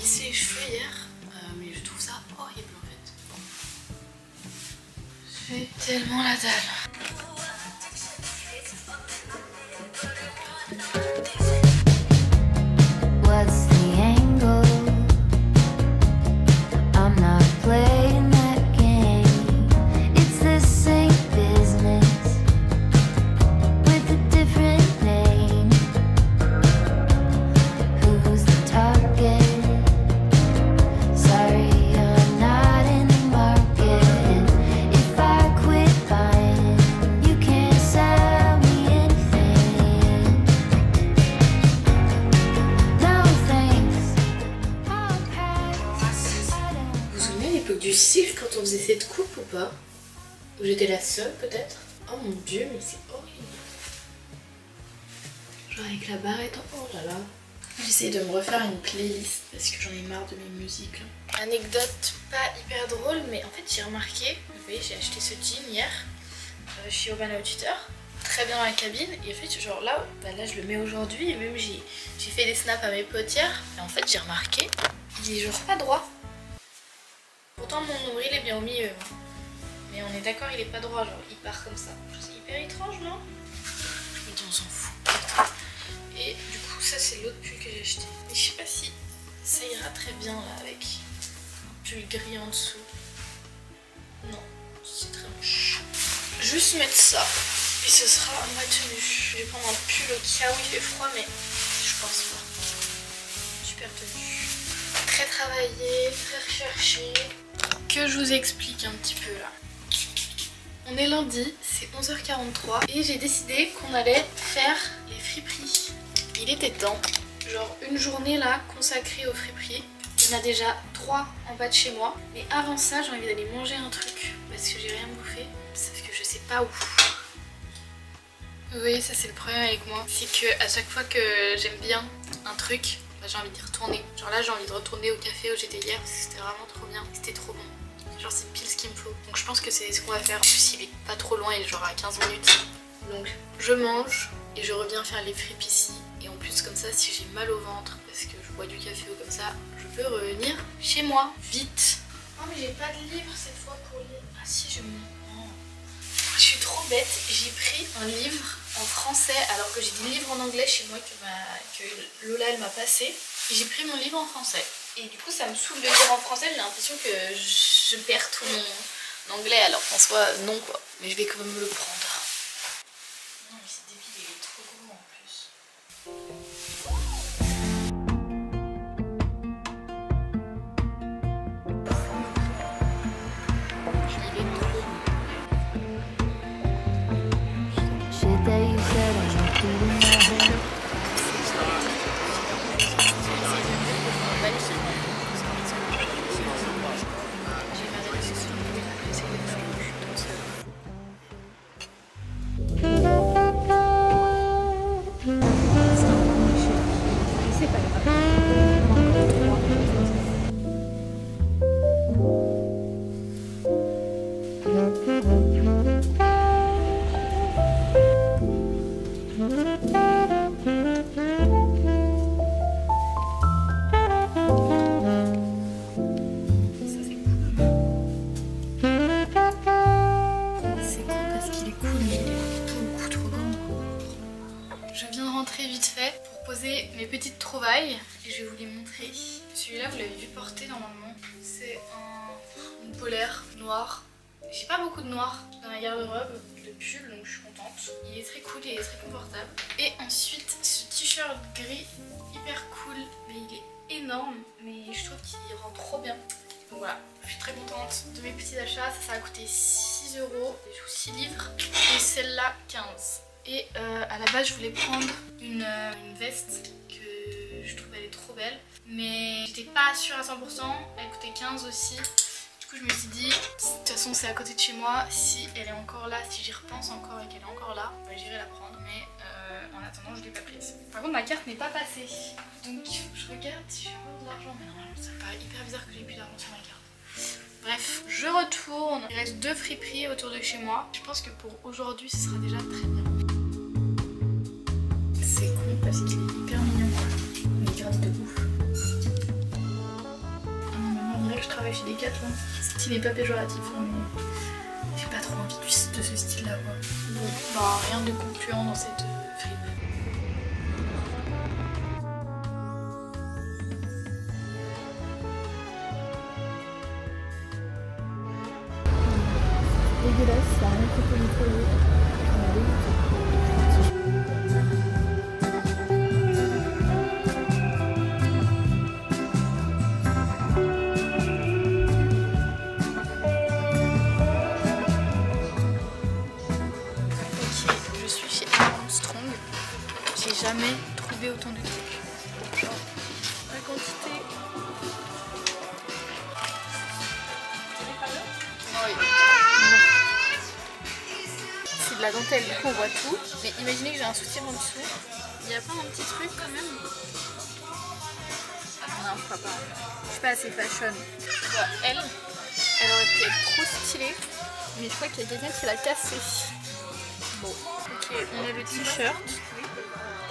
lissé les cheveux hier, mais je trouve ça horrible en fait. J'ai tellement la dalle. Du cils quand on faisait cette coupe ou pas? Ou j'étais la seule peut-être? Oh mon dieu, mais c'est horrible. Genre avec la barrette, oh là là. J'essaie de me refaire une playlist parce que j'en ai marre de mes musiques là. Anecdote pas hyper drôle, mais en fait j'ai remarqué, vous voyez j'ai acheté ce jean hier chez Urban Outfitter, très bien dans la cabine, et en fait genre là, là je le mets aujourd'hui, et même j'ai fait des snaps à mes potes hier, et en fait j'ai remarqué, il est genre pas droit. Pourtant mon nombril est bien au milieu, mais on est d'accord, il est pas droit, genre il part comme ça. C'est hyper étrange, non? Mais on s'en fout. Et du coup ça c'est l'autre pull que j'ai acheté. Mais je sais pas si ça ira très bien là avec un pull gris en dessous. Non, c'est très moche. Juste mettre ça et ce sera ma tenue. Je vais prendre un pull au cas où il fait froid, mais je pense pas. Super tenue. Très travaillée, très recherchée. Que je vous explique un petit peu là. On est lundi, c'est 11h43 et j'ai décidé qu'on allait faire les friperies. Il était temps, genre une journée là consacrée aux friperies. Il y en a déjà 3 en bas de chez moi. Mais avant ça, j'ai envie d'aller manger un truc parce que j'ai rien bouffé, sauf que je sais pas où. Vous voyez, ça c'est le problème avec moi, c'est que à chaque fois que j'aime bien un truc, j'ai envie d'y retourner. Genre là j'ai envie de retourner au café où j'étais hier parce que c'était vraiment trop bien, c'était trop bon. Genre c'est pile ce qu'il me faut. Donc je pense que c'est ce qu'on va faire. En plus il est pas trop loin, il est genre à 15 minutes. Donc je mange et je reviens faire les fripes ici. Et en plus comme ça, si j'ai mal au ventre parce que je bois du café ou comme ça, je peux revenir chez moi vite. Oh mais j'ai pas de livre cette fois pour lire. Ah si je me... Oh. Je suis trop bête, j'ai pris un livre en français alors que j'ai des livres en anglais chez moi que Lola elle m'a passé. J'ai pris mon livre en français. Et du coup ça me saoule de lire en français, j'ai l'impression que je perds tout mon anglais alors qu'en soi non quoi. Mais je vais quand même le prendre. Non mais c'est débile, il est trop gros en plus. Vite fait pour poser mes petites trouvailles et je vais vous les montrer. Celui-là vous l'avez vu porter normalement, c'est une polaire noire. J'ai pas beaucoup de noir dans ma garde-robe de pull donc je suis contente. Il est très cool, il est très confortable. Et ensuite ce t-shirt gris hyper cool, mais il est énorme, mais je trouve qu'il rend trop bien. Donc voilà, je suis très contente de mes petits achats. Ça a coûté 6 €, je joue 6 livres et celle-là 15. Et à la base je voulais prendre une veste que je trouve elle est trop belle, mais j'étais pas sûre à 100%, elle coûtait 15 aussi. Du coup je me suis dit, de toute façon c'est à côté de chez moi, si elle est encore là, si j'y repense encore et qu'elle est encore là, bah, j'irai la prendre, mais en attendant je l'ai pas prise. Par contre ma carte n'est pas passée, donc je regarde si j'ai encore de l'argent, mais normalement ça me paraît hyper bizarre que j'ai plus d'argent sur ma carte. Bref, je retourne, il reste 2 friperies autour de chez moi, je pense que pour aujourd'hui ce sera déjà très bien. C'est con parce qu'il est hyper mignon, mais il gratte de ouf. chez Decathlon. Style n'est pas péjoratif, hein, mais j'ai pas trop envie de ce style là quoi. Bon, bah rien de concluant dans cette fripe. Dégueulasse, ça a rien fait pour nettoyer. Ok, je suis chez Armstrong. J'ai jamais trouvé autant de trucs. Genre, la quantité. Oui. C'est de la dentelle, du coup on voit tout. Mais imaginez que j'ai un soutien en dessous. Il y a pas un petit truc quand même. Non, je crois pas. Je suis pas assez fashion. Voilà, elle aurait pu être trop stylée. Mais je crois qu'il y a quelqu'un qui l'a cassée. Bon, ok, on a le t-shirt.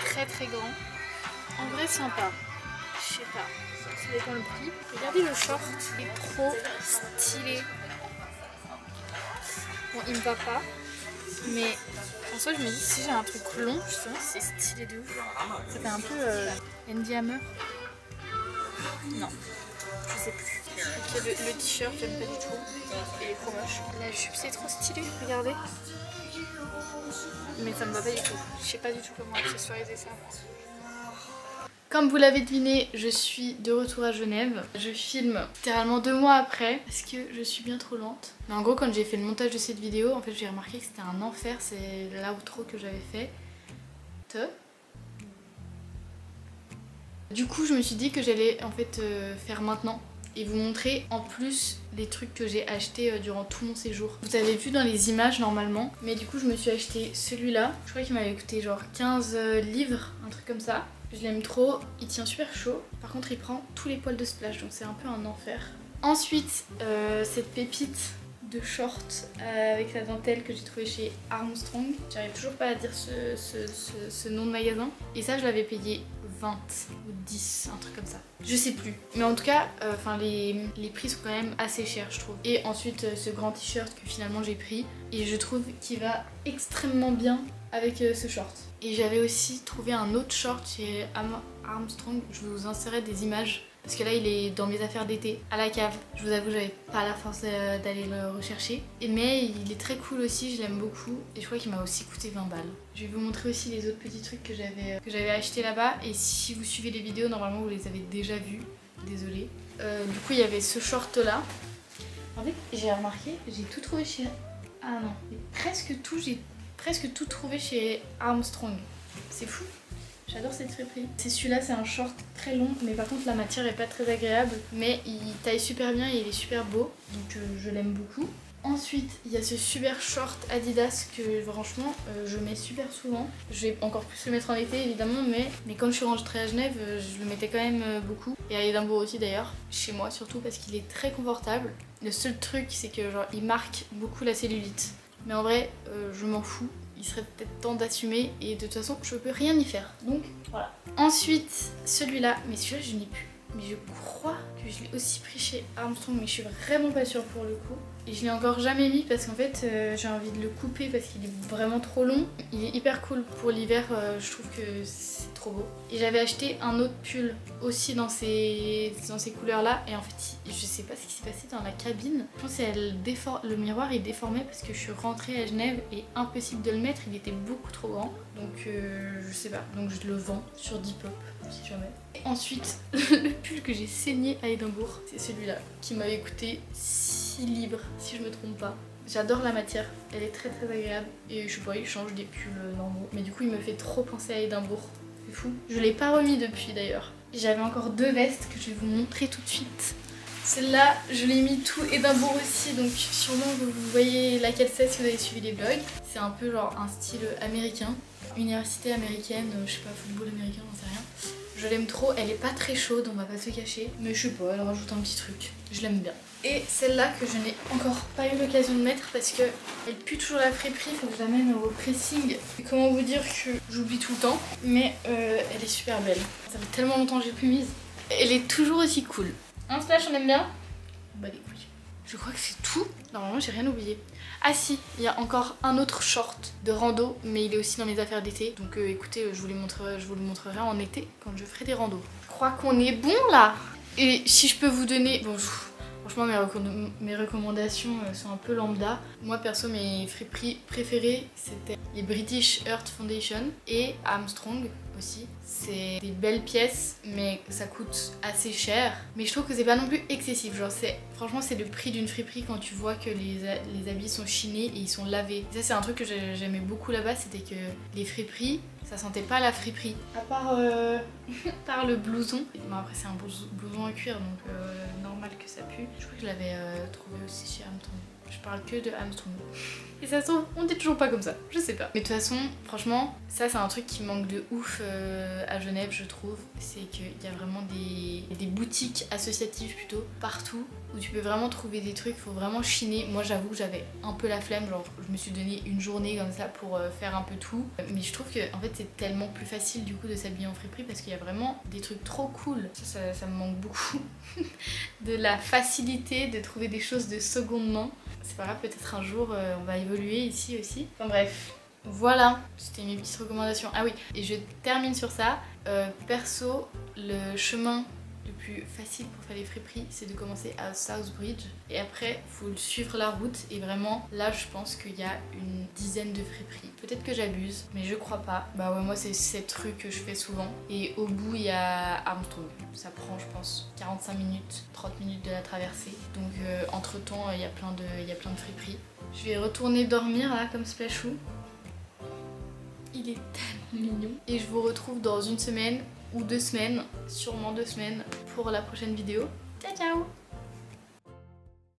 Très très grand. En vrai sympa. Je sais pas. Ça dépend le prix. Regardez le short, il est trop stylé. Bon, il me va pas. Mais en soi, je me dis, si j'ai un truc long, justement, c'est stylé de ouf. Ça fait un peu Andy Hammer. Non, je sais plus. Ok, le t-shirt, j'aime pas du tout. Il est trop moche. La jupe, c'est trop stylé, regardez. Mais ça me va pas du tout. Je sais pas du tout comment accessoiriser ça. Comme vous l'avez deviné, je suis de retour à Genève. Je filme littéralement 2 mois après parce que je suis bien trop lente. Mais en gros, quand j'ai fait le montage de cette vidéo, en fait, j'ai remarqué que c'était un enfer. C'est l'outro que j'avais fait. Du coup, je me suis dit que j'allais en fait faire maintenant et vous montrer en plus les trucs que j'ai achetés durant tout mon séjour. Vous avez vu dans les images normalement, mais du coup, je me suis acheté celui-là. Je crois qu'il m'avait coûté genre 15 livres, un truc comme ça. Je l'aime trop, il tient super chaud. Par contre, il prend tous les poils de splash, donc c'est un peu un enfer. Ensuite, cette pépite de short avec la dentelle que j'ai trouvé chez Armstrong. J'arrive toujours pas à dire ce nom de magasin. Et ça, je l'avais payé 20 ou 10, un truc comme ça. Je sais plus. Mais en tout cas, les prix sont quand même assez chers, je trouve. Et ensuite, ce grand t-shirt que finalement j'ai pris. Et je trouve qu'il va extrêmement bien avec ce short. Et j'avais aussi trouvé un autre short chez Armstrong. Je vous insérerai des images parce que là il est dans mes affaires d'été à la cave. Je vous avoue, j'avais pas la force d'aller le rechercher. Mais il est très cool aussi, je l'aime beaucoup. Et je crois qu'il m'a aussi coûté 20 balles. Je vais vous montrer aussi les autres petits trucs que j'avais acheté là-bas. Et si vous suivez les vidéos, normalement vous les avez déjà vus. Désolée. Du coup il y avait ce short là. En fait j'ai remarqué, j'ai tout trouvé chez... Ah non, mais presque tout trouvé chez Armstrong. C'est fou. J'adore cette friperie. C'est celui-là, c'est un short très long, mais par contre la matière est pas très agréable. Mais il taille super bien et il est super beau, donc je l'aime beaucoup. Ensuite, il y a ce super short Adidas que franchement je mets super souvent. Je vais encore plus le mettre en été évidemment, mais quand je suis rentrée à Genève, je le mettais quand même beaucoup. Et à Édimbourg aussi d'ailleurs, chez moi surtout parce qu'il est très confortable. Le seul truc c'est que genre il marque beaucoup la cellulite. Mais en vrai, je m'en fous. Il serait peut-être temps d'assumer et de toute façon, je peux rien y faire. Donc voilà. Ensuite, celui-là. Mais celui-là, je n'ai plus. Mais je crois que je l'ai aussi pris chez Armstrong, mais je suis vraiment pas sûre pour le coup. Et je l'ai encore jamais mis parce qu'en fait, j'ai envie de le couper parce qu'il est vraiment trop long. Il est hyper cool pour l'hiver, je trouve que c'est trop beau. Et j'avais acheté un autre pull aussi dans ces couleurs-là. Et en fait, je sais pas ce qui s'est passé dans la cabine. Je pense que le miroir est déformé parce que je suis rentrée à Genève et impossible de le mettre. Il était beaucoup trop grand. Donc je sais pas. Donc je le vends sur Depop si jamais. Et ensuite, le pull que j'ai saigné à Édimbourg, c'est celui-là qui m'avait coûté 6 livres si je me trompe pas. J'adore la matière, elle est très très agréable et je sais pas, il change des pulls normaux. Mais du coup il me fait trop penser à Édimbourg, c'est fou. Je l'ai pas remis depuis d'ailleurs. J'avais encore 2 vestes que je vais vous montrer tout de suite. Celle-là, je l'ai mis tout Édimbourg aussi, donc sûrement vous voyez laquelle c'est si vous avez suivi les vlogs. C'est un peu genre un style américain, université américaine, je sais pas, football américain, j'en sais rien. Je l'aime trop, elle est pas très chaude, on va pas se cacher, mais je sais pas, elle rajoute un petit truc, je l'aime bien. Et celle-là que je n'ai encore pas eu l'occasion de mettre parce que elle pue toujours la friperie, il faut que je l'amène au pressing. Et comment vous dire que j'oublie tout le temps, mais elle est super belle. Ça fait tellement longtemps que j'ai plus mise. Elle est toujours aussi cool. Hein Splash, on aime bien? Bah les couilles. Je crois que c'est tout. Normalement j'ai rien oublié. Ah si, il y a encore un autre short de rando, mais il est aussi dans mes affaires d'été. Donc écoutez, je vous le montrerai en été quand je ferai des randos. Je crois qu'on est bon là. Et si je peux vous donner... Bon, franchement mes recommandations sont un peu lambda. Moi perso mes friperies préférées c'était les British Earth Foundation et Armstrong aussi. C'est des belles pièces mais ça coûte assez cher. Mais je trouve que c'est pas non plus excessif. Genre franchement c'est le prix d'une friperie quand tu vois que les habits sont chinés et ils sont lavés. Et ça c'est un truc que j'aimais beaucoup là-bas, c'était que les friperies ça sentait pas la friperie. À part par le blouson. Bon après c'est un blouson en cuir donc normal que ça pue. Je crois que je l'avais trouvé aussi chez Armstrong. Je parle que de Armstrong. Et ça se trouve, on dit toujours pas comme ça, je sais pas. Mais de toute façon, franchement, ça c'est un truc qui manque de ouf à Genève je trouve. C'est qu'il y a vraiment des boutiques associatives plutôt partout où tu peux vraiment trouver des trucs, faut vraiment chiner. Moi j'avoue que j'avais un peu la flemme, genre je me suis donné une journée comme ça pour faire un peu tout. Mais je trouve que en fait c'est tellement plus facile du coup de s'habiller en friperie parce qu'il y a vraiment des trucs trop cool. Ça me manque beaucoup. De la facilité de trouver des choses de seconde main. C'est pas grave, peut-être un jour on va évoluer ici aussi. Enfin bref, voilà, c'était mes petites recommandations. Ah oui, et je termine sur ça. Perso, le chemin le plus facile pour faire les friperies, c'est de commencer à Southbridge. Et après, faut suivre la route. Et vraiment, là, je pense qu'il y a une dizaine de friperies. Peut-être que j'abuse, mais je crois pas. Bah ouais, moi, c'est cette rue que je fais souvent. Et au bout, il y a Armstrong. Ça prend, je pense, 45 minutes, 30 minutes de la traversée. Donc, entre-temps, il y a plein de friperies. Je vais retourner dormir, là, comme Splashoo. Il est tellement mignon. Et je vous retrouve dans une semaine ou 2 semaines, sûrement 2 semaines, pour la prochaine vidéo. Ciao ciao!